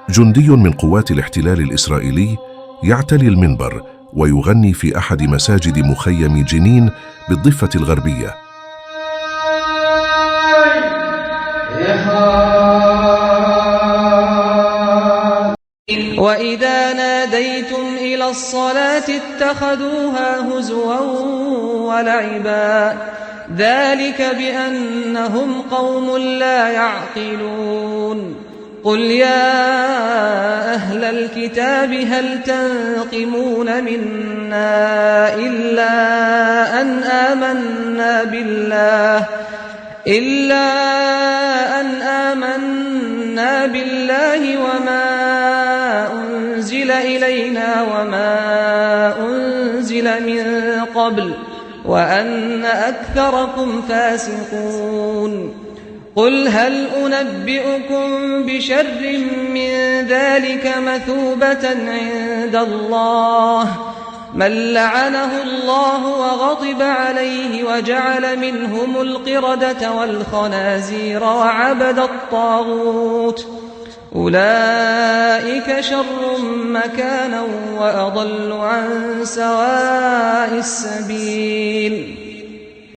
جندي من قوات الاحتلال الإسرائيلي يعتلي المنبر ويغني في أحد مساجد مخيم جنين بالضفة الغربية. وإذا ناديتم إلى الصلاة اتخذوها هزوا ولعبا ذلك بأنهم قوم لا يعقلون. قل يا أهل الكتاب هل تنقمون منا إلا أن آمنا بالله وما أنزل إلينا وما أنزل من قبل وأن أكثركم فاسقون. قل هل أنبئكم بشر من ذلك مثوبة عند الله من لعنه الله وغضب عليه وجعل منهم القردة والخنازير وعبد الطاغوت أولئك شر مكانا وأضل عن سواء السبيل.